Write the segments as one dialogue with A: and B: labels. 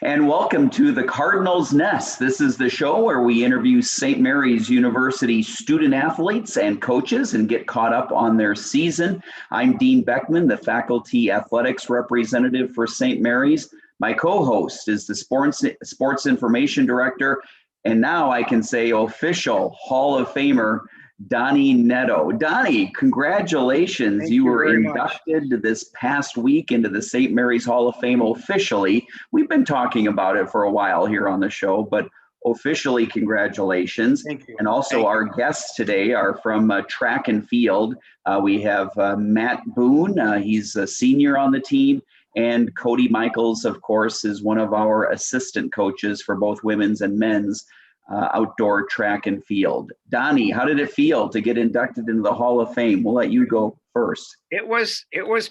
A: And welcome to the Cardinals Nest. This is the show where we interview St. Mary's University student athletes and coaches and get caught up on their season. I'm Dean Beckman, the faculty athletics representative for St. Mary's. My co-host is the sports information director, and now I can say official Hall of Famer, Donny Nadeau. Donny, congratulations.
B: Thank
A: You
B: you
A: were
B: very much.
A: inducted this past week into the St. Mary's Hall of Fame officially. We've been talking about it for a while here on the show, but officially, congratulations.
B: Thank you.
A: And also, our guests today are from track and field. We have Matt Boone. He's a senior on the team. And Kody Michaels, of course, is one of our assistant coaches for both women's and men's outdoor track and field. Donny, how did it feel to get inducted into the Hall of Fame? We'll let you go first.
B: It was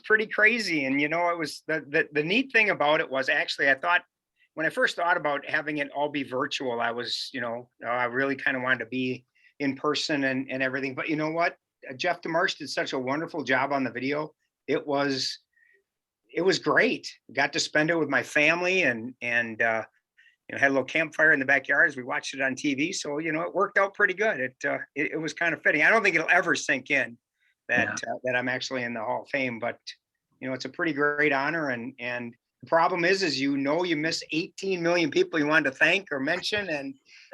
B: pretty crazy. And, it was the neat thing about it was actually, I thought when I first thought about having it all be virtual, I was, I really kind of wanted to be in person and everything. But you know what? Jeff DeMarsh did such a wonderful job on the video. It was great. Got to spend it with my family and had a little campfire in the backyard as we watched it on TV. So, it worked out pretty good. It was kind of fitting. I don't think it'll ever sink in that I'm actually in the Hall of Fame, but it's a pretty great honor. And the problem is you miss 18 million people you wanted to thank or mention.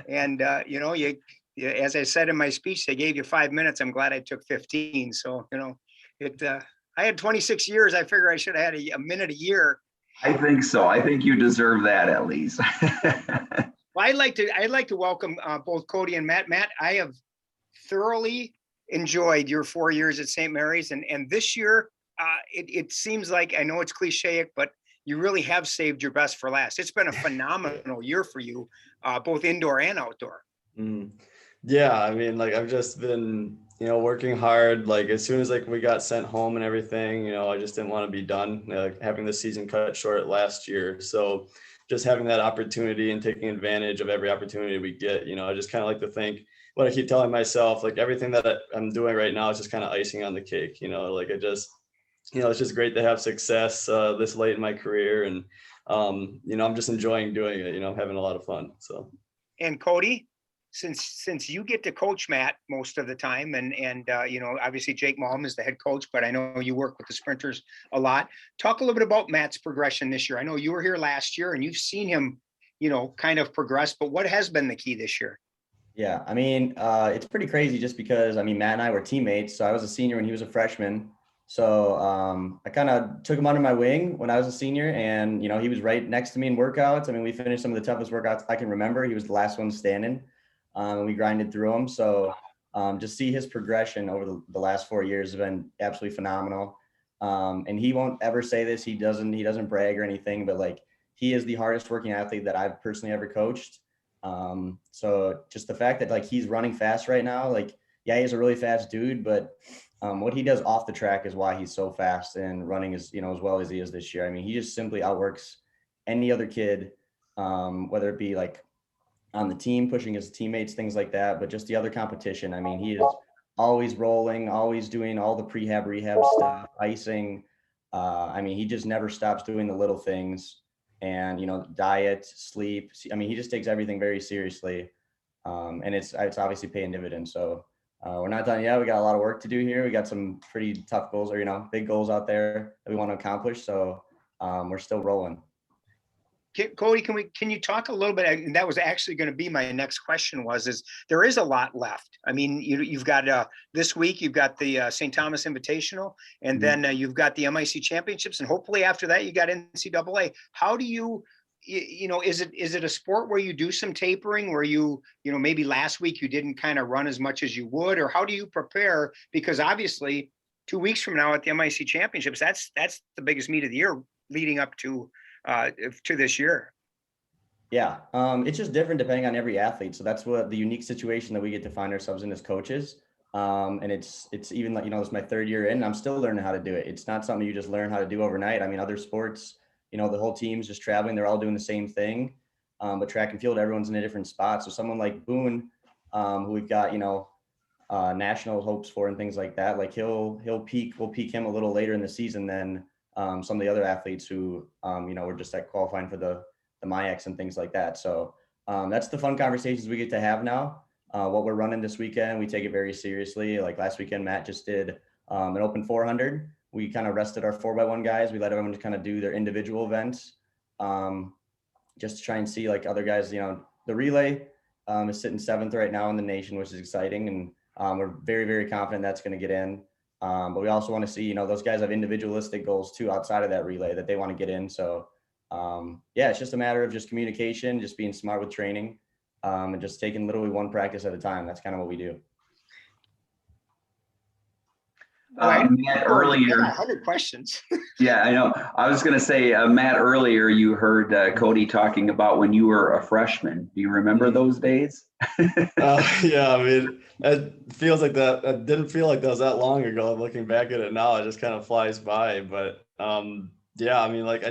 B: And as I said in my speech, they gave you 5 minutes. I'm glad I took 15. So, I had 26 years. I figure I should have had a minute a year.
A: I think so. I think you deserve that at least.
B: Well, I'd like to welcome both Kody and Matt. Matt, I have thoroughly enjoyed your 4 years at St. Mary's, and this year, it seems like, I know it's cliche, but you really have saved your best for last. It's been a phenomenal year for you, both indoor and outdoor.
C: Yeah, I mean, I've just been working hard. As soon as we got sent home and everything, I just didn't want to be done, having the season cut short last year. So just having that opportunity and taking advantage of every opportunity we get, I just kind of like to think what I keep telling myself, everything that I'm doing right now is just kind of icing on the cake, it's just great to have success this late in my career. And, I'm just enjoying doing it, having a lot of fun. So.
B: And Kody, since you get to coach Matt most of the time, and obviously Jake Malm is the head coach, but I know you work with the sprinters a lot. Talk a little bit about Matt's progression this year. I know you were here last year and you've seen him, kind of progress, but what has been the key this year?
D: Yeah, I mean, it's pretty crazy just because, Matt and I were teammates. So I was a senior when he was a freshman. So I kind of took him under my wing when I was a senior, and, he was right next to me in workouts. We finished some of the toughest workouts I can remember. He was the last one standing. And we grinded through them. So just see his progression over the last 4 years has been absolutely phenomenal. And he won't ever say this. He doesn't brag or anything, but he is the hardest working athlete that I've personally ever coached. So just the fact that he's running fast right now, he's a really fast dude, but what he does off the track is why he's so fast and running as well as he is this year. He just simply outworks any other kid, whether it be on the team, pushing his teammates, things like that, but just the other competition. He is always rolling, always doing all the rehab stuff, icing. He just never stops doing the little things and, diet, sleep. He just takes everything very seriously. And it's obviously paying dividends. So we're not done yet. We got a lot of work to do here. We got some pretty tough goals or, big goals out there that we want to accomplish. So we're still rolling.
B: Kody, can you talk a little bit? And that was actually going to be my next question. Is there is a lot left? You've got this week you've got the St. Thomas Invitational, and then you've got the MIC Championships, and hopefully after that you got NCAA. How do you? Is it a sport where you do some tapering, where maybe last week you didn't kind of run as much as you would, or how do you prepare? Because obviously 2 weeks from now at the MIC Championships, that's the biggest meet of the year leading up to this year.
D: Yeah. It's just different depending on every athlete. So that's what the unique situation that we get to find ourselves in as coaches. And it's even it's my third year in, and I'm still learning how to do it. It's not something you just learn how to do overnight. Other sports, the whole team's just traveling. They're all doing the same thing. But track and field, everyone's in a different spot. So someone like Boone, who we've got, national hopes for and things like that, we'll peak him a little later in the season than some of the other athletes who, were just qualifying for the the MIACs and things like that. So that's the fun conversations we get to have now. What we're running this weekend, we take it very seriously. Like last weekend, Matt just did an open 400. We kind of rested our 4x1 guys. We let everyone kind of do their individual events, just to try and see like other guys. You know, the relay is sitting 7th right now in the nation, which is exciting, and we're very, very confident that's going to get in. But we also want to see, you know, those guys have individualistic goals too outside of that relay that they want to get in. So yeah, it's just a matter of just communication, just being smart with training, and just taking literally one practice at a time. That's kind of what we do.
A: Matt, earlier,
B: 100 questions.
A: yeah, I know. I was going to say, Matt, earlier you heard Kody talking about when you were a freshman. Do you remember those days?
C: Yeah, I mean, it feels like that. It didn't feel like that was that long ago. Looking back at it now, it just kind of flies by. But yeah, I mean, like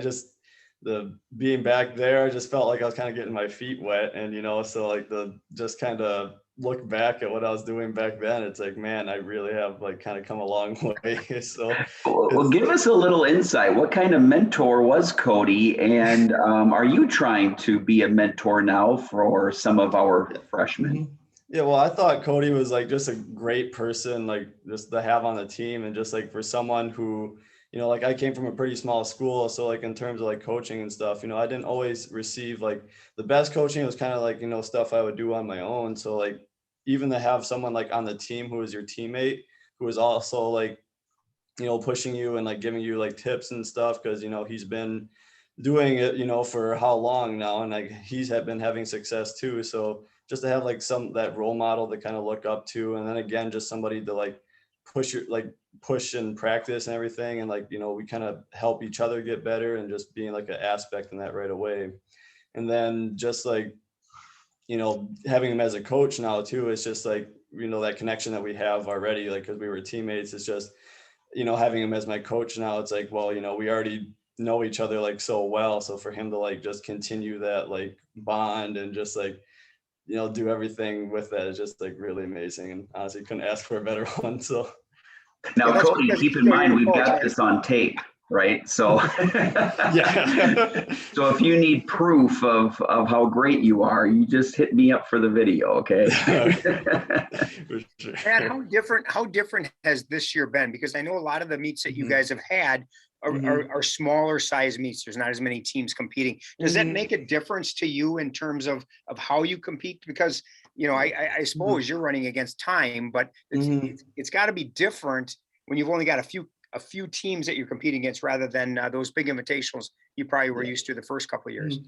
C: the being back there, I just felt like I was kind of getting my feet wet, and you know, so like just kind of look back at what I was doing back then, it's like, man, I really have like kind of come a long way. So
A: well, give us a little insight. What kind of mentor was Kody, and are you trying to be a mentor now for some of our freshmen?
C: Yeah, well, I thought Kody was like just a great person, like just to have on the team, and just like for someone who, you know, like I came from a pretty small school, so like in terms of like coaching and stuff, you know, I didn't always receive like the best coaching. It was kind of like, you know, stuff I would do on my own. So like even to have someone like on the team who is your teammate, who is also like, you know, pushing you and like giving you like tips and stuff, because you know he's been doing it, you know, for how long now, and like he's been having success too. So just to have like that role model to kind of look up to, and then again just somebody to like push and practice and everything, and like, you know, we kind of help each other get better, and just being like an aspect in that right away. And then just like, you know, having him as a coach now too, it's just like, you know, that connection that we have already, like because we were teammates, it's just, you know, having him as my coach now, it's like, well, you know, we already know each other like so well, so for him to like just continue that like bond and just like, you know, do everything with that is just like really amazing, and honestly couldn't ask for a better one. So
A: now,
B: Yeah,
A: Kody, keep in mind we've got
B: right?
A: this on tape, right? So
C: yeah.
A: so if you need proof of how great you are, you just hit me up for the video, okay?
C: For sure.
B: And how different has this year been? Because I know a lot of the meets that you guys have had are smaller size meets. There's not as many teams competing. Does that make a difference to you in terms of how you compete? Because, you know, I suppose you're running against time, but it's got to be different when you've only got a few teams that you're competing against, rather than those big invitationals you probably were used to the first couple of years.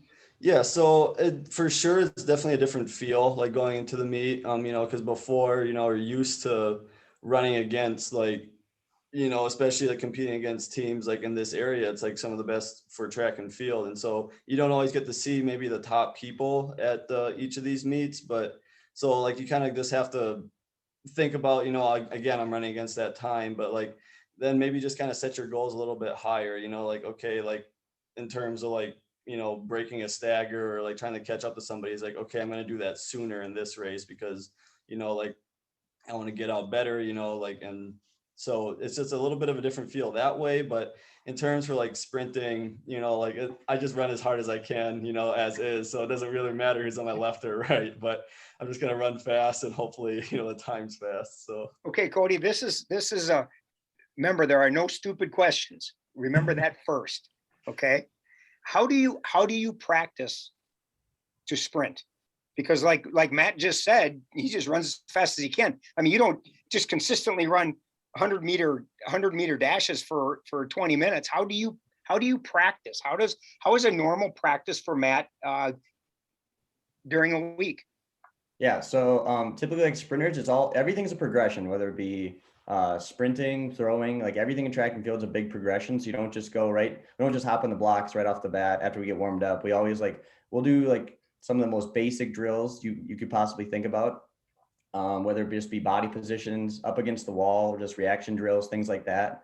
C: Yeah, so for sure, it's definitely a different feel, like going into the meet, you know, because before, you know, we're used to running against like, you know, especially like competing against teams like in this area, it's like some of the best for track and field. And so you don't always get to see maybe the top people at each of these meets, but so like you kind of just have to think about, you know, again, I'm running against that time, but like then maybe just kind of set your goals a little bit higher, you know, like, okay, like in terms of like, you know, breaking a stagger or like trying to catch up to somebody, is like, okay, I'm going to do that sooner in this race because, you know, like I want to get out better, you know, like, and so it's just a little bit of a different feel that way. But in terms for like sprinting, you know, like I just run as hard as I can, you know, as is. So it doesn't really matter who's on my left or right, but I'm just going to run fast and hopefully, you know, the time's fast. So.
B: Okay, Kody, this is a, remember, there are no stupid questions. Remember that first. Okay. How do you practice to sprint? Because like Matt just said, he just runs as fast as he can. I mean, you don't just consistently run 100 meter dashes for 20 minutes. How do you practice? How is a normal practice for Matt during a week?
D: Yeah, so typically like sprinters, everything's a progression, whether it be sprinting, throwing, like everything in track and field is a big progression. So you don't just we don't just hop on the blocks right off the bat after we get warmed up. We always we'll do like some of the most basic drills you could possibly think about, whether it just be body positions up against the wall or just reaction drills, things like that.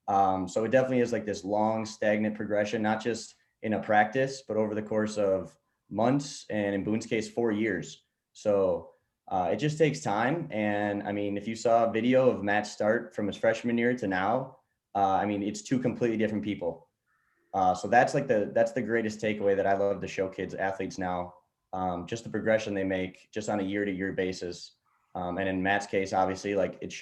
D: So it definitely is like this long stagnant progression, not just in a practice, but over the course of months, and in Boone's case, 4 years. So it just takes time. And I mean, if you saw a video of Matt's start from his freshman year to now, I mean, it's two completely different people. So that's the greatest takeaway that I love to show kids, athletes now, just the progression they make just on a year-to-year basis. And in Matt's case, obviously, like it's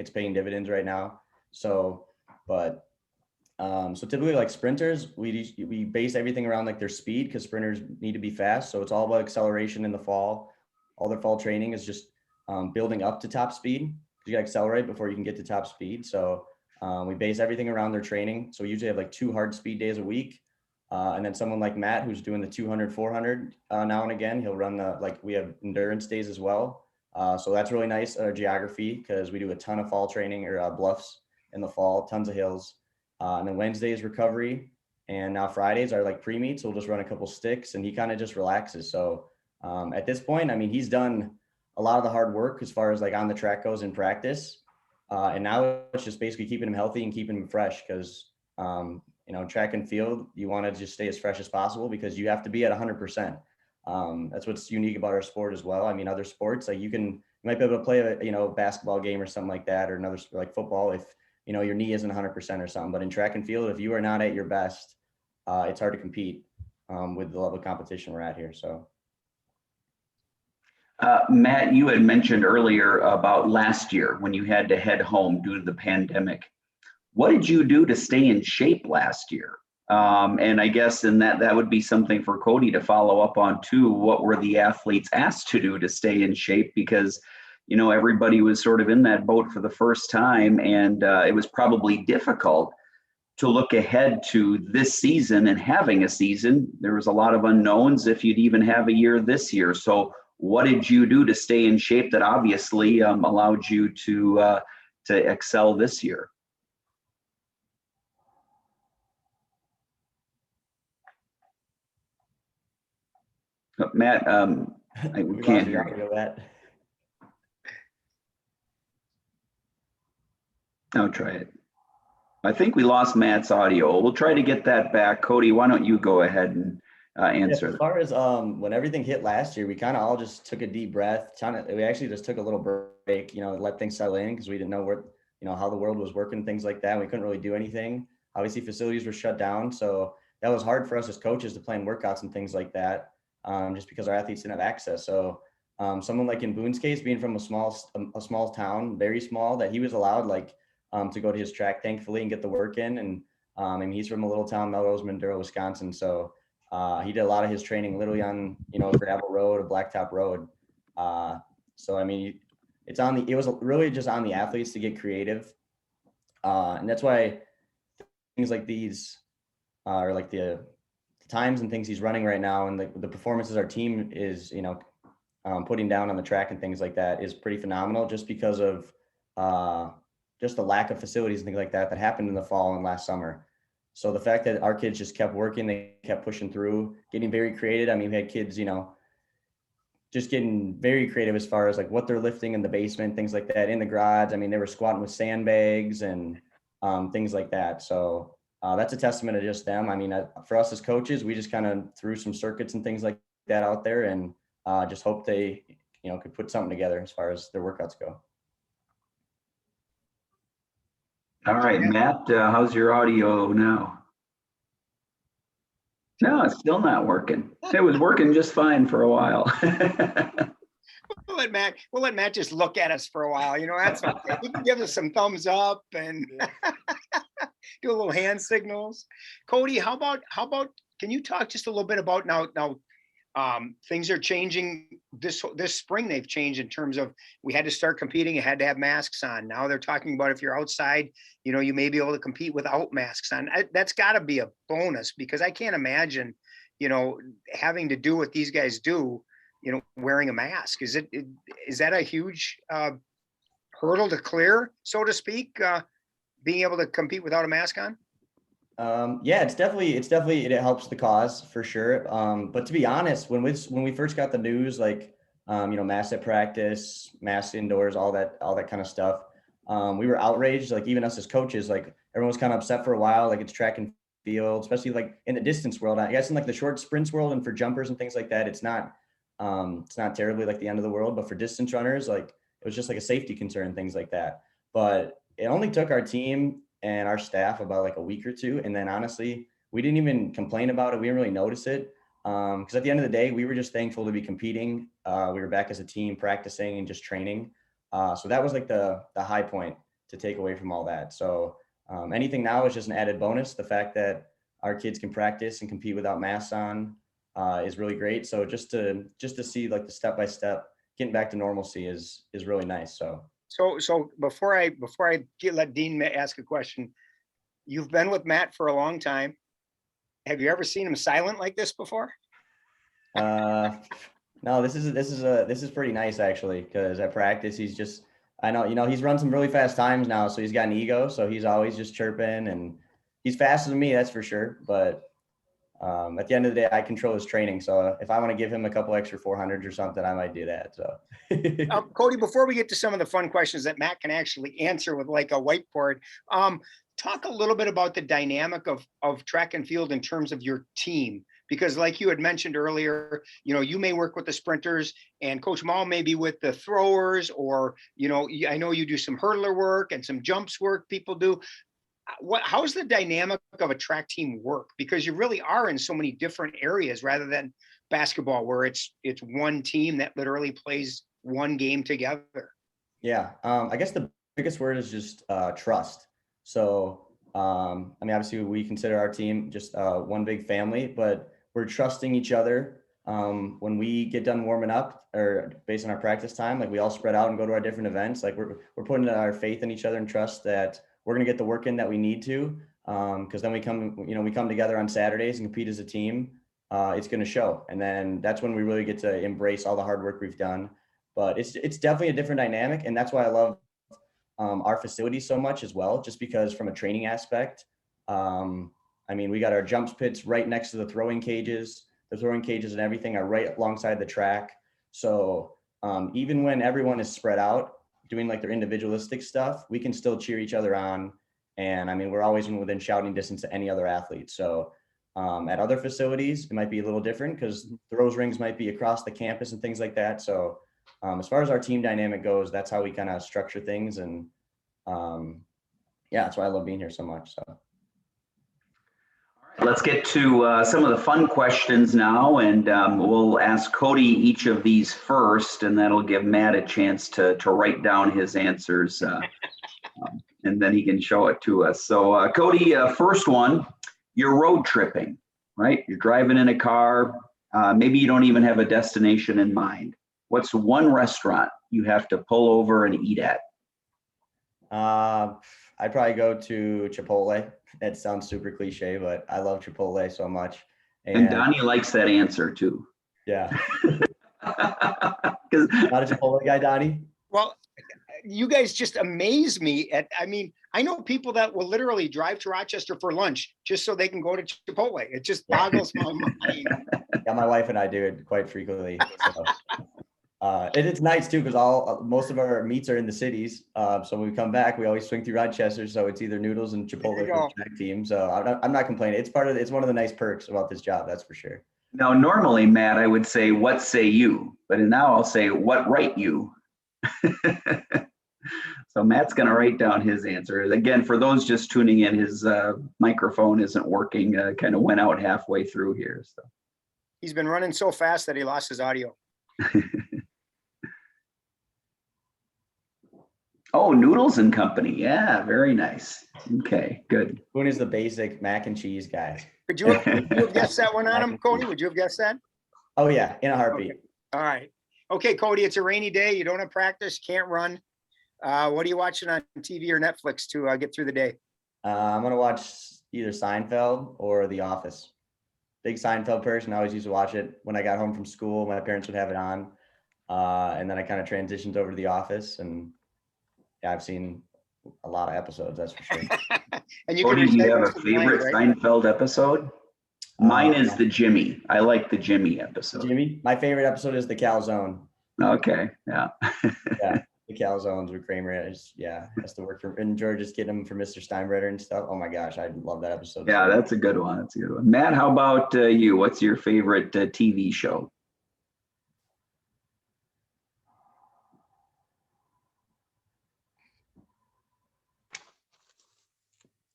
D: paying dividends right now. So, so typically like sprinters, we base everything around like their speed, because sprinters need to be fast. So it's all about acceleration in the fall. All their fall training is just building up to top speed. You got to accelerate before you can get to top speed. So we base everything around their training. So we usually have like 2 hard speed days a week. And then someone like Matt, who's doing the 200, 400 now and again, he'll run we have endurance days as well. So that's really nice, geography, because we do a ton of fall training or bluffs in the fall, tons of hills. And then Wednesday is recovery. And now Fridays are like pre-meet. So we'll just run a couple sticks and he kind of just relaxes. So at this point, I mean, he's done a lot of the hard work as far as like on the track goes in practice. And now it's just basically keeping him healthy and keeping him fresh, because, track and field, you want to just stay as fresh as possible because you have to be at 100%. That's what's unique about our sport as well. I mean, other sports, like you might be able to play a basketball game or something like that, or another like football, if, your knee isn't 100% or something. But in track and field, if you are not at your best, it's hard to compete with the level of competition we're at here. So.
A: Matt, you had mentioned earlier about last year when you had to head home due to the pandemic. What did you do to stay in shape last year? And I guess that would be something for Kody to follow up on too. What were the athletes asked to do to stay in shape? Because, everybody was sort of in that boat for the first time, and it was probably difficult to look ahead to this season and having a season. There was a lot of unknowns if you'd even have a year this year. So what did you do to stay in shape that obviously allowed you to excel this year? Matt, we can't hear you. I'll try it. I think we lost Matt's audio. We'll try to get that back. Kody, why don't you go ahead and answer?
D: As far as when everything hit last year, we kind of all just took a deep breath. We actually just took a little break, let things settle in, because we didn't know how the world was working, things like that. We couldn't really do anything. Obviously, facilities were shut down, so that was hard for us as coaches to plan workouts and things like that, just because our athletes didn't have access. So someone like in Boone's case, being from a small town, very small, that he was allowed to go to his track, thankfully, and get the work in. And he's from a little town, Melrose, Maduro, Wisconsin. So he did a lot of his training literally on, a gravel road, a blacktop road. So, I mean, it was really just on the athletes to get creative. And that's why things like these are like the times and things he's running right now, and the performances our team is, putting down on the track and things like that is pretty phenomenal, just because of just the lack of facilities and things like that happened in the fall and last summer. So the fact that our kids just kept working, they kept pushing through, getting very creative. I mean, we had kids, just getting very creative as far as like what they're lifting in the basement, things like that, in the garage. I mean, they were squatting with sandbags and things like that. So that's a testament to just them. I mean, for us as coaches, we just kind of threw some circuits and things like that out there, and just hope they, could put something together as far as their workouts go.
A: All right, Matt, how's your audio now? No, it's still not working. It was working just fine for a while.
B: We'll let Matt just look at us for a while. That's okay. He can give us some thumbs up and do a little hand signals. Kody, how about can you talk just a little bit about now things are changing this spring. They've changed in terms of, we had to start competing. You had to have masks on. Now they're talking about if you're outside, you may be able to compete without masks on. That's got to be a bonus, because I can't imagine, having to do what these guys do, wearing a mask. Is that a huge hurdle to clear, so to speak, being able to compete without a mask on?
D: Yeah, it helps the cause for sure. But to be honest, when we first got the news, mask at practice, mask indoors, all that kind of stuff, we were outraged. Like, even us as coaches, everyone was kind of upset for a while. Like, it's track and field, especially in the distance world. I guess in the short sprints world and for jumpers and things like that, it's not terribly the end of the world. But for distance runners, it was just a safety concern, things like that. But it only took our team and our staff about a week or two, and then honestly, we didn't even complain about it. We didn't really notice it. Because at the end of the day, we were just thankful to be competing. We were back as a team practicing and just training. So that was like the high point to take away from all that. So anything now is just an added bonus. The fact that our kids can practice and compete without masks on is really great. So just to see like the step-by-step getting back to normalcy is really nice.
B: So before I let Dean ask a question, you've been with Matt for a long time. Have you ever seen him silent like this before?
D: No, this is pretty nice actually, because at practice he's just, I know, he's run some really fast times now, so he's got an ego, so he's always just chirping, and he's faster than me, that's for sure. But at the end of the day, I control his training, so if I want to give him a couple extra 400s or something, I might do that. So
B: Kody, before we get to some of the fun questions that Matt can actually answer with like a whiteboard, talk a little bit about the dynamic of track and field in terms of your team, because like you had mentioned earlier, you may work with the sprinters and Coach Mall may be with the throwers, or, I know you do some hurdler work and some jumps work people do. How's the dynamic of a track team work? Because you really are in so many different areas rather than basketball, where it's one team that literally plays one game together.
D: Yeah. I guess the biggest word is just trust. So, obviously we consider our team just one big family, but we're trusting each other. When we get done warming up, or based on our practice time, like we all spread out and go to our different events. Like we're putting our faith in each other and trust that we're going to get the work in that we need to. Because then we come together on Saturdays and compete as a team. It's going to show. And then that's when we really get to embrace all the hard work we've done. But it's definitely a different dynamic. And that's why I love our facility so much as well, just because from a training aspect, we got our jumps pits right next to the throwing cages. The throwing cages and everything are right alongside the track. So even when everyone is spread out doing like their individualistic stuff, we can still cheer each other on. And we're always within shouting distance to any other athlete. So at other facilities, it might be a little different because throws rings might be across the campus and things like that. So as far as our team dynamic goes, that's how we kind of structure things. And that's why I love being here so much. So.
A: Let's get to some of the fun questions now, and we'll ask Kody each of these first, and that'll give Matt a chance to write down his answers, and then he can show it to us. So Kody, first one, you're road tripping, right? You're driving in a car. Maybe you don't even have a destination in mind. What's one restaurant you have to pull over and eat at?
D: I'd probably go to Chipotle. That sounds super cliche, but I love Chipotle so much.
A: And Donny likes that answer too.
D: Yeah. Not a Chipotle guy, Donny?
B: Well, you guys just amaze me I know people that will literally drive to Rochester for lunch just so they can go to Chipotle. It just boggles my mind.
D: Yeah, my wife and I do it quite frequently. So. And it's nice too, because most of our meets are in the cities. So when we come back, we always swing through Rochester. So it's either noodles and Chipotle for the track team. So I'm not complaining. It's one of the nice perks about this job. That's for sure.
A: Now, normally, Matt, I would say, what say you? But now I'll say, what write you? So Matt's going to write down his answer. Again, for those just tuning in, his microphone isn't working, kind of went out halfway through here. So
B: he's been running so fast that he lost his audio.
A: Oh, Noodles and Company. Yeah, very nice. Okay, good.
D: Boone is the basic mac and cheese guy.
B: Would you have guessed that one on him, Kody? Would you have guessed that?
D: Oh, yeah, in a heartbeat.
B: Okay. All right. Okay, Kody, it's a rainy day. You don't have practice, can't run. What are you watching on TV or Netflix to get through the day?
D: I'm going to watch either Seinfeld or The Office. Big Seinfeld person. I always used to watch it when I got home from school. My parents would have it on. And then I kind of transitioned over to The Office. And yeah, I've seen a lot of episodes, that's for sure.
B: And you
A: Kody, do you have a favorite Seinfeld episode? Mine is the Jimmy. I like the Jimmy episode.
D: Jimmy? My favorite episode is the calzone.
A: Okay, yeah.
D: Yeah, the calzones with Kramer. Has to work for, and George is getting them for Mr. Steinbrenner and stuff. Oh my gosh, I love that episode.
A: Yeah, that's a good one. That's a good one. Matt, how about you? What's your favorite TV show?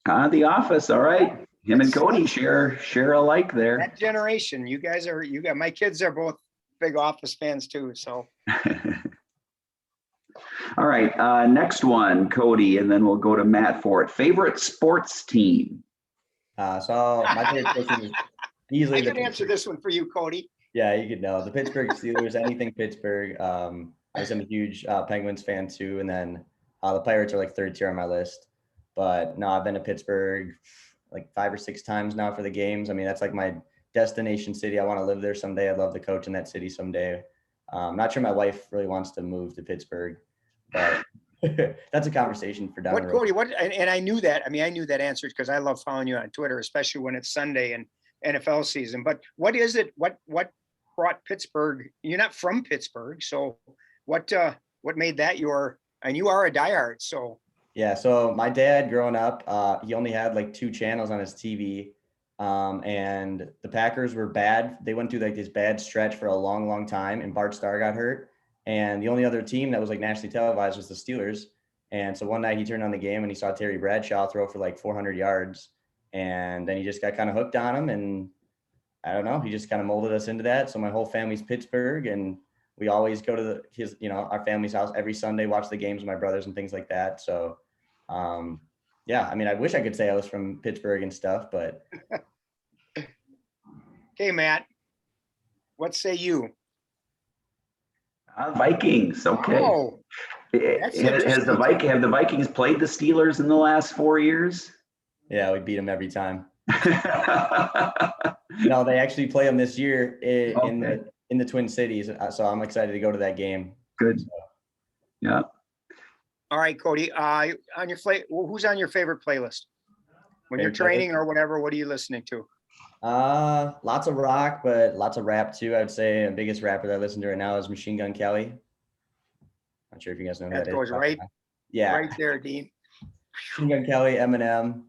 A: The Office. All right. Him and Kody share alike there.
B: That generation, you got my kids are both big Office fans too. So
A: All right, next one, Kody, and then we'll go to Matt for it. Favorite sports team?
D: So my favorite sports team is easily
B: I
D: the
B: can answer this one for you, Kody.
D: Yeah, you could know the Pittsburgh Steelers. Anything Pittsburgh. Obviously, I'm a huge Penguins fan too, and then the Pirates are like third tier on my list. But no, I've been to Pittsburgh like 5 or 6 times now for the games. I mean, that's like my destination city. I want to live there someday. I'd love to coach in that city someday. Not sure my wife really wants to move to Pittsburgh, but that's a conversation for down the road.
B: Kody, and I knew that. I mean, I knew that answer because I love following you on Twitter, especially when it's Sunday and NFL season. But what is it? What brought Pittsburgh? You're not from Pittsburgh, so what made that your? And you are a diehard, so.
D: Yeah, so my dad growing up, he only had like 2 channels on his TV, and the Packers were bad. They went through like this bad stretch for a long, long time, and Bart Starr got hurt. And the only other team that was like nationally televised was the Steelers. And so one night he turned on the game and he saw Terry Bradshaw throw for like 400 yards. And then he just got kind of hooked on him. And I don't know, he just kind of molded us into that. So my whole family's Pittsburgh, and we always go to our family's house every Sunday, watch the games with my brothers and things like that. So, yeah, I mean, I wish I could say I was from Pittsburgh and stuff, but.
B: Okay, Matt, what say you?
A: Vikings. Okay.
B: Oh,
A: have the Vikings played the Steelers in the last 4 years?
D: Yeah, we beat them every time. No, they actually play them this year in the Twin Cities. So I'm excited to go to that game.
A: Good. Yeah.
B: All right, Kody. Who's on your favorite playlist when you're training or whatever? What are you listening to?
D: Lots of rock, but lots of rap too. I would say the biggest rapper that I listen to right now is Machine Gun Kelly. Not sure if you guys know who that is.
B: Goes right there, Dean.
D: Machine Gun Kelly, Eminem,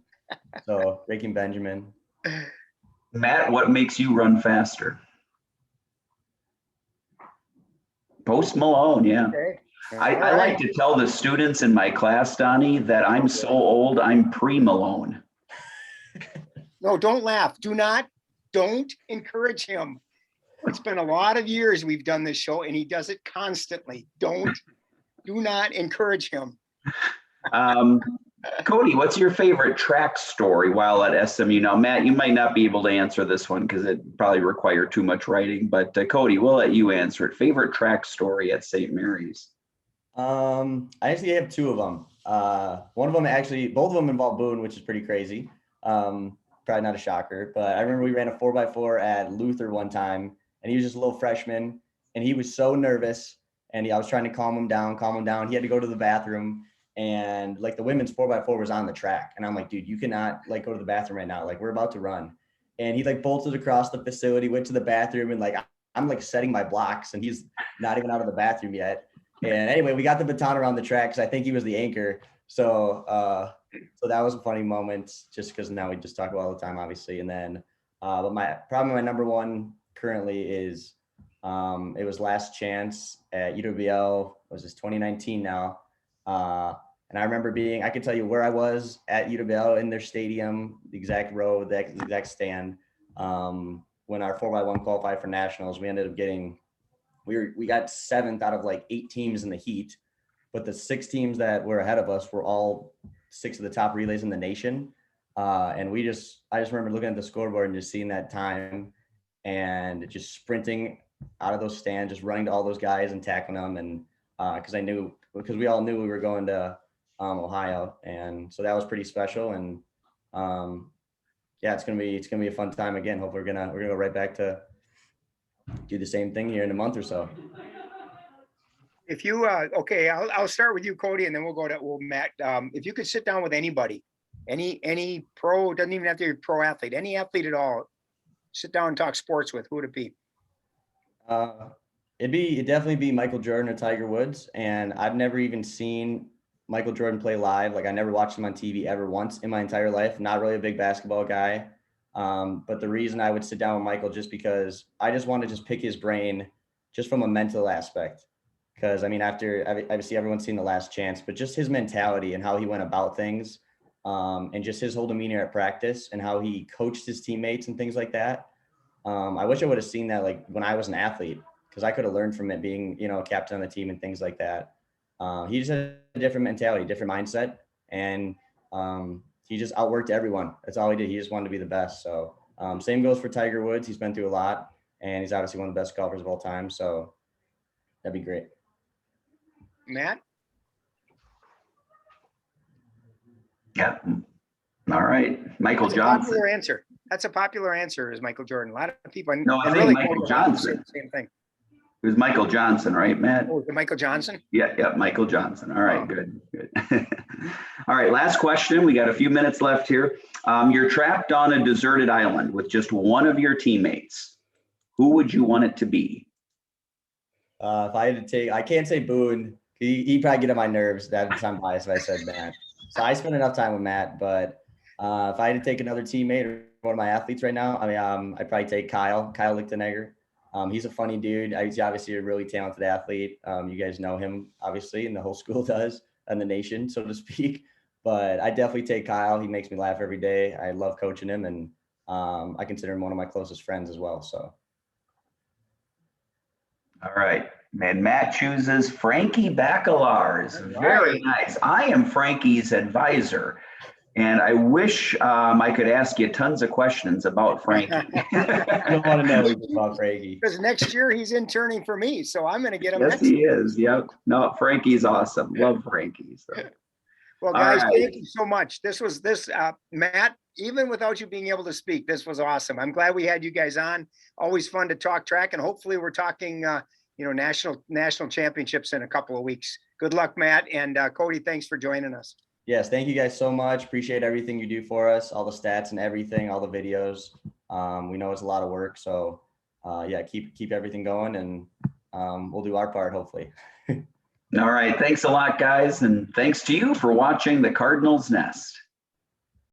D: so Breaking Benjamin.
A: Matt, what makes you run faster? Post Malone, yeah. Okay. I like to tell the students in my class, Donnie, that I'm so old, I'm pre-Malone.
B: No, don't laugh. Don't encourage him. It's been a lot of years we've done this show and he does it constantly. Do not encourage him.
A: Kody, what's your favorite track story while at SMU? Now, Matt, you might not be able to answer this one because it probably require too much writing, but Kody, we'll let you answer it. Favorite track story at St. Mary's?
D: I actually have 2 of them. One of them both of them involve Boone, which is pretty crazy. Probably not a shocker, but I remember we ran a 4x4 at Luther one time, and he was just a little freshman, and he was so nervous, and I was trying to calm him down. He had to go to the bathroom, and like the women's 4x4 was on the track, and I'm like, dude, you cannot like go to the bathroom right now. Like we're about to run, and he like bolted across the facility, went to the bathroom, and like I'm like setting my blocks, and he's not even out of the bathroom yet. And anyway, we got the baton around the track because I think he was the anchor. So that was a funny moment just because now we just talk about it all the time, obviously. And then, but my number one currently is, it was Last Chance at UWL. It was 2019 now. And I remember I could tell you where I was at UWL in their stadium, the exact row, the exact stand. When our 4x1 qualified for nationals, we ended up we got 7th out of like 8 teams in the heat. But the 6 teams that were ahead of us were all 6 of the top relays in the nation. And I just remember looking at the scoreboard and just seeing that time and just sprinting out of those stands, just running to all those guys and tackling them. And because we all knew we were going to Ohio. And so that was pretty special. And yeah, it's going to be a fun time again. Hope we're going to go right back to do the same thing here in a month or so.
B: If you okay, I'll start with you, Kody, and then we'll go to Matt. If you could sit down with anybody, any pro, doesn't even have to be a pro athlete, any athlete at all, sit down and talk sports with, who would it be?
D: It'd definitely be Michael Jordan or Tiger Woods. And I've never even seen Michael Jordan play live. Like I never watched him on TV ever once in my entire life. Not really a big basketball guy. But the reason I would sit down with Michael just because I just want to just pick his brain just from a mental aspect. Because I mean, after obviously everyone's seen The Last Chance, but just his mentality and how he went about things. and just his whole demeanor at practice and how he coached his teammates and things like that. I wish I would have seen that like when I was an athlete, because I could have learned from it being, you know, a captain on the team and things like that. He just had a different mentality, different mindset, and he just outworked everyone. That's all he did. He just wanted to be the best. So same goes for Tiger Woods. He's been through a lot, and he's obviously one of the best golfers of all time. So that'd be great.
B: Matt?
A: Yep. All right. Michael
B: That's
A: Johnson.
B: a popular answer. That's a popular answer, is Michael Jordan. A lot of people.
A: No, I think
B: really
A: Michael Johnson.
B: Same thing.
A: It was Michael Johnson, right, Matt?
B: Oh, is it Michael Johnson?
A: Yeah, Michael Johnson. All right,
B: Oh.
A: good. All right, last question. We got a few minutes left here. You're trapped on a deserted island with just one of your teammates. Who would you want it to be?
D: If I had to take, I can't say Boone. He'd probably get on my nerves. That'd sound biased if I said Matt. So I spend enough time with Matt, but if I had to take another teammate or one of my athletes right now, I mean, I'd probably take Kyle Lichtenegger. He's a funny dude. He's obviously a really talented athlete. You guys know him, obviously, and the whole school does, and the nation, so to speak. But I definitely take Kyle. He makes me laugh every day. I love coaching him, and I consider him one of my closest friends as well. So.
A: All right. And Matt chooses Frankie Bacalars. Very nice. I am Frankie's advisor. And I wish I could ask you tons of questions about Frankie.
D: I don't want to know anything about Frankie.
B: Because next year he's interning for me, so I'm going to get him.
A: Yes,
B: next
A: he
B: year.
A: is. Yep. No, Frankie's awesome. Love Frankie. So.
B: Well, guys,
A: right.
B: thank you so much. Matt, even without you being able to speak, this was awesome. I'm glad we had you guys on. Always fun to talk track, and hopefully we're talking, national championships in a couple of weeks. Good luck, Matt, and Kody. Thanks for joining us.
D: Yes, thank you guys so much. Appreciate everything you do for us, all the stats and everything, all the videos. We know it's a lot of work, so keep everything going, and we'll do our part, hopefully.
A: All right. Thanks a lot, guys. And thanks to you for watching the Cardinals Nest.